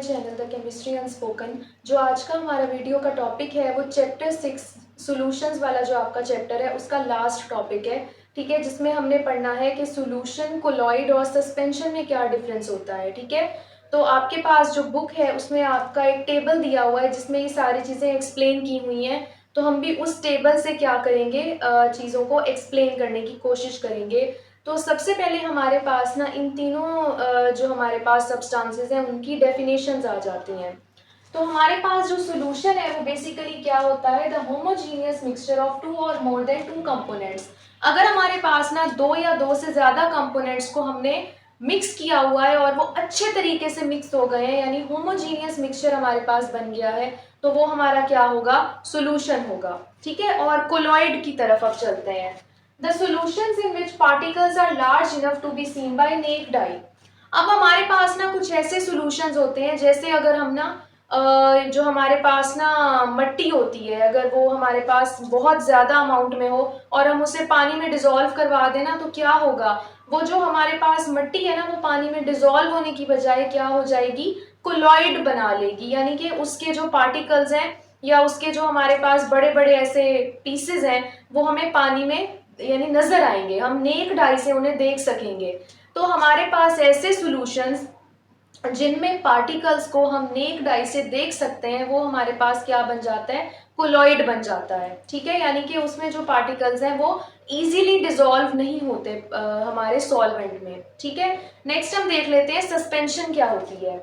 Channel the chemistry unspoken. जो आज का हमारा वीडियो का टॉपिक है वो चैप्टर 6 सॉल्यूशंस वाला जो आपका चैप्टर है उसका लास्ट टॉपिक है। ठीक है, जिसमें हमने पढ़ना है कि सॉल्यूशन, कोलॉइड और सस्पेंशन में क्या डिफरेंस होता है। ठीक है, तो आपके पास जो बुक है उसमें आपका एक टेबल दिया हुआ है जिसमें ये सारी चीज़ें एक्सप्लेन की हुई हैं। तो हम भी उस टेबल से क्या करेंगे, चीज़ों को एक्सप्लेन करने की कोशिश करेंगे। तो सबसे पहले हमारे पास ना इन तीनों जो हमारे पास सब्सटेंसेस हैं उनकी डेफिनेशंस आ जाती हैं। तो हमारे पास जो सॉल्यूशन है वो बेसिकली क्या होता है, the homogeneous mixture of two और मोर देन टू कंपोनेंट्स। अगर हमारे पास ना दो या दो से ज़्यादा कंपोनेंट्स को हमने मिक्स किया हुआ है और वो अच्छे तरीके से मिक्स हो गए हैं, यानी होमोजीनियस मिक्सचर हमारे पास बन गया है, तो वो हमारा क्या होगा, सॉल्यूशन होगा। ठीक है, और कोलॉइड की तरफ अब चलते हैं। The solutions in which particles are large enough to be seen by naked eye। अब हमारे पास ना कुछ ऐसे सॉल्यूशंस होते हैं, जैसे अगर हम ना जो हमारे पास ना मट्टी होती है, अगर वो हमारे पास बहुत ज़्यादा अमाउंट में हो और हम उसे पानी में डिसॉल्व करवा देना, तो क्या होगा, वो जो हमारे पास मट्टी है ना वो पानी में डिसॉल्व होने की बजाय क्या हो जाएगी, कोलॉइड बना लेगी। यानी कि उसके जो पार्टिकल्स हैं या उसके जो हमारे पास बड़े बड़े ऐसे पीसेस हैं वो हमें पानी में यानी नजर आएंगे, हम नेक्ड आई से उन्हें देख सकेंगे। तो हमारे पास ऐसे सॉल्यूशंस जिनमें पार्टिकल्स को हम नेक्ड आई से देख सकते हैं वो हमारे पास क्या बन जाता है, कोलॉइड बन जाता है। ठीक है, यानी कि उसमें जो पार्टिकल्स हैं वो इजीली डिसॉल्व नहीं होते हमारे सॉल्वेंट में। ठीक है, नेक्स्ट हम देख लेते हैं सस्पेंशन क्या होती है।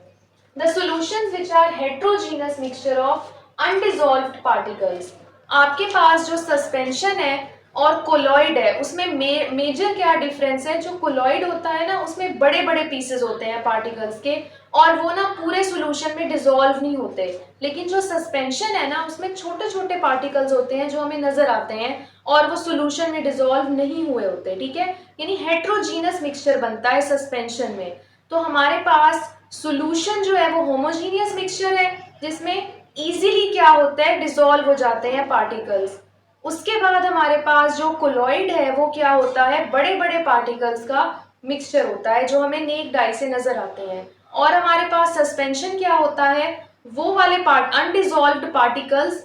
The solutions which are heterogeneous mixture of undissolved particles. आपके पास जो सस्पेंशन है और कोलॉइड है उसमें मेजर क्या डिफरेंस है, जो कोलॉइड होता है ना उसमें बड़े बड़े पीसेस होते हैं पार्टिकल्स के और वो ना पूरे सॉल्यूशन में डिसॉल्व नहीं होते। लेकिन जो सस्पेंशन है ना उसमें छोटे छोटे पार्टिकल्स होते हैं जो हमें नजर आते हैं और वो सॉल्यूशन में डिसॉल्व नहीं हुए होते। ठीक है, यानी हेट्रोजीनस मिक्सचर बनता है सस्पेंशन में। तो हमारे पास सॉल्यूशन जो है वो होमोजीनियस मिक्सचर है जिसमें इजीली क्या होता है, डिसॉल्व हो जाते हैं पार्टिकल्स। उसके बाद हमारे पास जो कोलॉइड है वो क्या होता है, बड़े बड़े पार्टिकल्स का मिक्सचर होता है जो हमें नेक्ड आई से नजर आते हैं। और हमारे पास सस्पेंशन क्या होता है, वो वाले पार्ट अनडिसॉल्व्ड पार्टिकल्स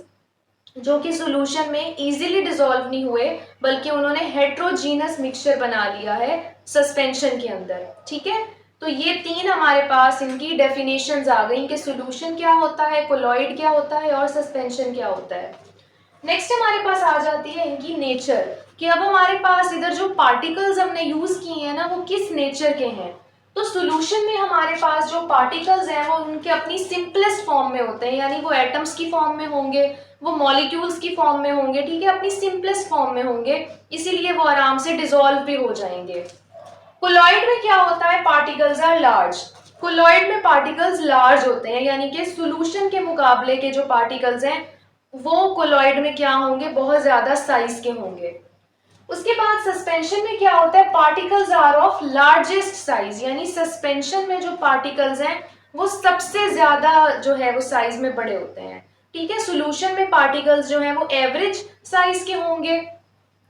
जो कि सॉल्यूशन में इजीली डिसॉल्व नहीं हुए बल्कि उन्होंने हेट्रोजीनस मिक्सचर बना लिया है सस्पेंशन के अंदर। ठीक है, तो ये तीन हमारे पास इनकी डेफिनेशंस आ गई कि सॉल्यूशन क्या होता है, कोलॉइड क्या होता है और सस्पेंशन क्या होता है। नेक्स्ट हमारे पास आ जाती है इनकी नेचर, कि अब हमारे पास इधर जो पार्टिकल्स हमने यूज किए हैं ना वो किस नेचर के हैं। तो सॉल्यूशन में हमारे पास जो पार्टिकल्स हैं वो उनके अपनी सिंपलेस्ट फॉर्म में होते हैं, यानी वो एटम्स की फॉर्म में होंगे, वो मॉलिक्यूल्स की फॉर्म में होंगे। ठीक है, अपनी सिंपलेस्ट फॉर्म में होंगे, इसीलिए वो आराम से डिसॉल्व भी हो जाएंगे। कोलॉइड में क्या होता है, पार्टिकल्स आर लार्ज। कोलॉइड में पार्टिकल्स लार्ज होते हैं, यानी कि सॉल्यूशन के मुकाबले के जो पार्टिकल्स हैं वो कोलॉइड में क्या होंगे, बहुत ज्यादा साइज के होंगे। उसके बाद सस्पेंशन में क्या होता है, particles are of largest size, यानी सस्पेंशन में जो पार्टिकल्स हैं वो सबसे ज्यादा जो है वो साइज में बड़े होते हैं। ठीक है, सॉल्यूशन में पार्टिकल्स जो हैं वो एवरेज साइज के होंगे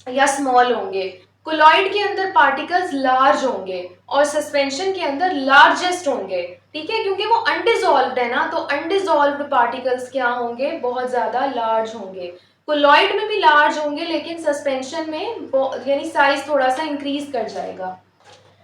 या स्मॉल होंगे। कोलॉइड के अंदर पार्टिकल्स लार्ज होंगे और सस्पेंशन के अंदर लार्जेस्ट होंगे। ठीक है, क्योंकि वो अनडिसॉल्व्ड है ना, तो अनडिसॉल्व्ड पार्टिकल्स क्या होंगे, बहुत ज्यादा लार्ज होंगे। कोलॉइड में भी लार्ज होंगे लेकिन सस्पेंशन में यानी साइज थोड़ा सा इंक्रीज कर जाएगा।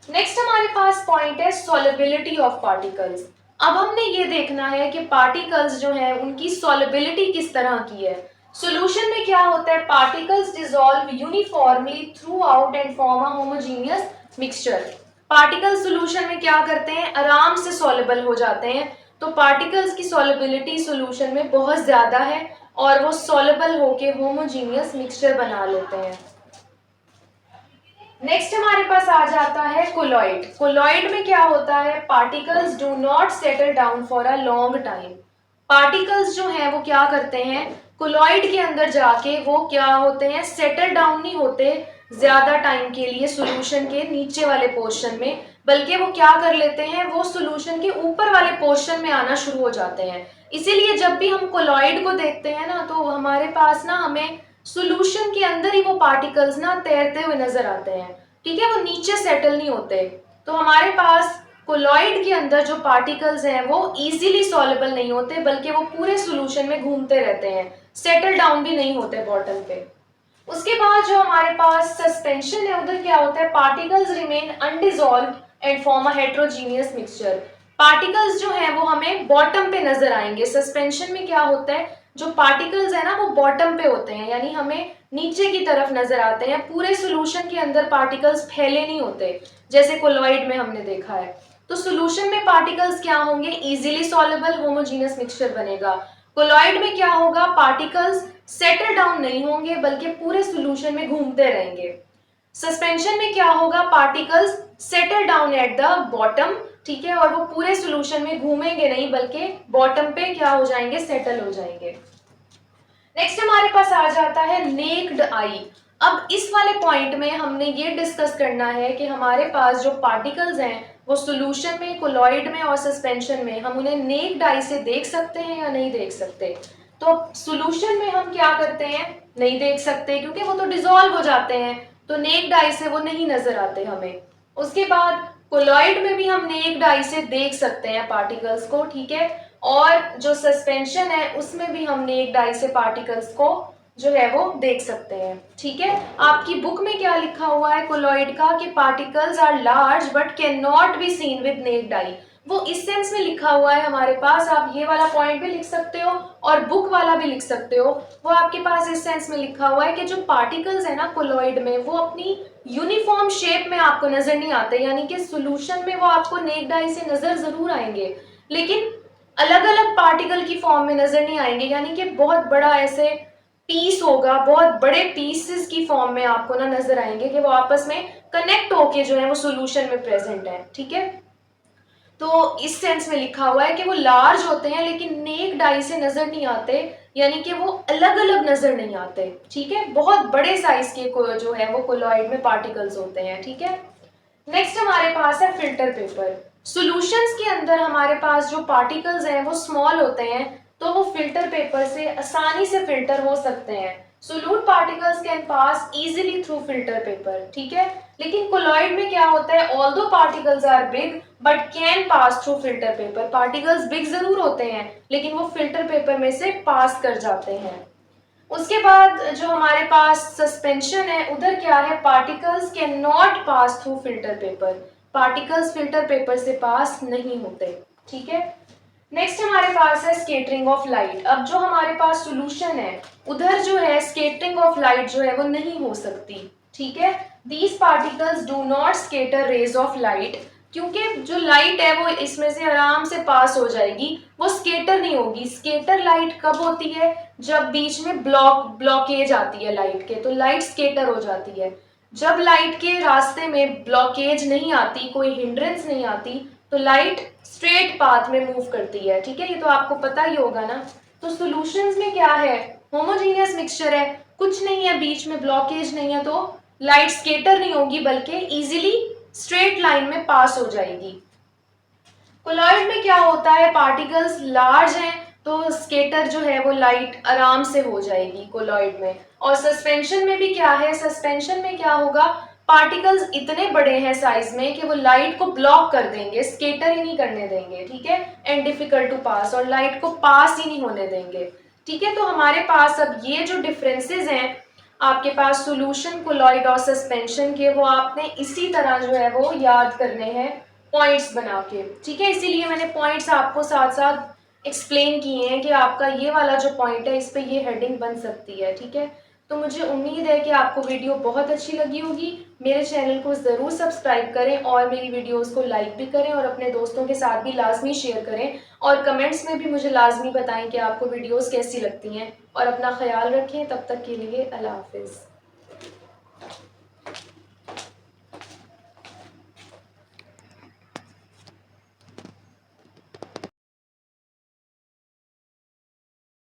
नेक्स्ट हमारे पास पॉइंट है सॉल्युबिलिटी ऑफ पार्टिकल्स। अब हमने ये देखना है कि पार्टिकल्स जो है उनकी सॉल्युबिलिटी किस तरह की है। सॉल्यूशन में क्या होता है, particles dissolve uniformly through out and form a homogeneous mixture. Particle solution में क्या करते हैं, आराम से सॉल्युबल हो जाते हैं। तो पार्टिकल्स की सॉल्युबिलिटी सॉल्यूशन में बहुत ज्यादा है और वो सॉल्युबल होके होमोजीनियस मिक्सचर बना लेते हैं। नेक्स्ट हमारे पास आ जाता है कोलॉइड। कोलॉइड में क्या होता है, particles do not settle down for a long time. Particles जो हैं वो क्या करते हैं, कोलॉइड के अंदर जाके वो क्या होते हैं, सेटल डाउन नहीं होते ज्यादा टाइम के लिए सॉल्यूशन के नीचे वाले पोर्शन में, बल्कि वो क्या कर लेते हैं, वो सॉल्यूशन के ऊपर वाले पोर्शन में आना शुरू हो जाते हैं। इसीलिए जब भी हम कोलॉइड को देखते हैं ना तो हमारे पास ना हमें सॉल्यूशन के अंदर ही वो पार्टिकल्स ना तैरते हुए नजर आते हैं। ठीक है, वो नीचे सेटल नहीं होते। तो हमारे पास कोलॉइड के अंदर जो पार्टिकल्स हैं वो इजीली सॉल्युबल नहीं होते, बल्कि वो पूरे सॉल्यूशन में घूमते रहते हैं, सेटल डाउन भी नहीं होते बॉटम पे। उसके बाद जो हमारे पास सस्पेंशन है, उधर क्या होता है, particles remain undissolved and form a heterogeneous mixture. Particles जो है वो हमें बॉटम पे नजर आएंगे। सस्पेंशन में क्या होता है, जो पार्टिकल्स है ना वो बॉटम पे होते हैं, यानी हमें नीचे की तरफ नजर आते हैं, पूरे सॉल्यूशन के अंदर पार्टिकल्स फैले नहीं होते, जैसे कोलॉइड में हमने देखा है। तो सॉल्यूशन में पार्टिकल्स क्या होंगे, इजीली सॉल्युबल होमोजेनियस मिक्सचर बनेगा। कोलॉइड में क्या होगा, पार्टिकल्स सेटल डाउन नहीं होंगे, बल्कि पूरे सॉल्यूशन में घूमते रहेंगे। सस्पेंशन में क्या होगा, particles settle down at the bottom, ठीक है, और वो पूरे सॉल्यूशन में घूमेंगे नहीं, बल्कि बॉटम पे क्या हो जाएंगे, सेटल हो जाएंगे। नेक्स्ट हमारे पास आ जाता है नेक्ड आई। अब इस वाले पॉइंट में हमने ये डिस्कस करना है कि हमारे पास जो पार्टिकल्स हैं वो सॉल्यूशन में, कोलॉइड में और सस्पेंशन में हम उन्हें नेक्ड आई से देख सकते हैं या नहीं देख सकते। तो सॉल्यूशन में हम क्या करते हैं, नहीं देख सकते, क्योंकि वो तो डिसॉल्व हो जाते हैं, तो नेक्ड आई से वो नहीं नजर आते हमें। उसके बाद कोलॉइड में भी हम नेक्ड आई से देख सकते हैं पार्टिकल्स को, ठीक है, और जो सस्पेंशन है उसमें भी हम नेक्ड आई से पार्टिकल्स को जो है वो देख सकते हैं, ठीक है। आपकी बुक में क्या लिखा हुआ है कोलॉइड का, कि particles are large but can not be seen with naked eye, वो इस सेंस में लिखा हुआ है हमारे पास। आप ये वाला पॉइंट भी लिख सकते हो और बुक वाला भी लिख सकते हो। वो आपके पास इस सेंस में लिखा हुआ है कि जो पार्टिकल्स है ना कोलॉइड में, वो अपनी यूनिफॉर्म शेप में आपको नजर नहीं आते, यानी कि सॉल्यूशन में वो आपको नेक्ड आई से नजर जरूर आएंगे, लेकिन अलग अलग पार्टिकल की फॉर्म में नजर नहीं आएंगे, यानी कि बहुत बड़ा ऐसे पीस होगा, बहुत बड़े पीसेस की फॉर्म में आपको ना नजर आएंगे कि वो आपस में कनेक्ट होके जो है वो सॉल्यूशन में प्रेजेंट है, ठीक है। तो इस सेंस में लिखा हुआ है कि वो लार्ज होते हैं लेकिन नेक्ड आई से नजर नहीं आते, यानी कि वो अलग अलग नजर नहीं आते, ठीक है। बहुत बड़े साइज के जो है वो कोलॉइड में पार्टिकल्स होते हैं, ठीक है। नेक्स्ट हमारे पास है फिल्टर पेपर। सॉल्यूशंस के अंदर हमारे पास जो पार्टिकल्स हैं वो स्मॉल होते हैं, तो वो फिल्टर पेपर से आसानी से फिल्टर हो सकते हैं। Solute particles can pass easily through filter paper, ठीक है। लेकिन कोलॉइड में क्या होता है, although particles are big but can pass through filter paper, particles big जरूर होते हैं लेकिन वो फिल्टर पेपर में से पास कर जाते हैं। उसके बाद जो हमारे पास सस्पेंशन है, उधर क्या है, particles can not pass through filter paper, particles filter paper से पास नहीं होते, ठीक है। नेक्स्ट हमारे पास है स्केटरिंग ऑफ लाइट। अब जो हमारे पास सॉल्यूशन है उधर जो है स्केटरिंग ऑफ लाइट जो है वो नहीं हो सकती, ठीक है। These particles do not scatter rays of light, क्योंकि जो लाइट है वो इसमें से आराम से पास हो जाएगी, वो स्केटर नहीं होगी। स्केटर लाइट कब होती है, जब बीच में ब्लॉकेज आती है लाइट के, तो लाइट स्केटर हो जाती है। जब लाइट के रास्ते में ब्लॉकेज नहीं आती, कोई हिंड्रेंस नहीं आती, तो लाइट स्ट्रेट पाथ में मूव करती है, ठीक है। ये तो आपको पता ही होगा ना। तो सॉल्यूशंस में क्या है, होमोजेनियस मिक्सचर है, कुछ नहीं है, बीच में ब्लॉकेज नहीं है, तो लाइट स्केटर नहीं होगी बल्कि इजीली स्ट्रेट लाइन में पास हो जाएगी। कोलॉइड में क्या होता है, पार्टिकल्स लार्ज हैं तो स्केटर जो है वो लाइट आराम से हो जाएगी कोलॉइड में। और सस्पेंशन में भी क्या है, सस्पेंशन में क्या होगा, पार्टिकल्स इतने बड़े हैं साइज में कि वो लाइट को ब्लॉक कर देंगे, स्केटर ही नहीं करने देंगे, ठीक है, एंड डिफिकल्ट टू पास, और लाइट को पास ही नहीं होने देंगे, ठीक है। तो हमारे पास अब ये जो डिफरेंसेस हैं आपके पास सॉल्यूशन, कोलॉइड और सस्पेंशन के, वो आपने इसी तरह जो है वो याद करने हैं पॉइंट्स बना के, ठीक है। इसीलिए मैंने पॉइंट्स आपको साथ साथ एक्सप्लेन किए हैं कि आपका ये वाला जो पॉइंट है इस पे ये हेडिंग बन सकती है, ठीक है। तो मुझे उम्मीद है कि आपको वीडियो बहुत अच्छी लगी होगी। मेरे चैनल को ज़रूर सब्सक्राइब करें और मेरी वीडियोस को लाइक भी करें और अपने दोस्तों के साथ भी लाजमी शेयर करें, और कमेंट्स में भी मुझे लाजमी बताएं कि आपको वीडियोस कैसी लगती हैं, और अपना ख्याल रखें। तब तक के लिए अल्लाह हाफिज़।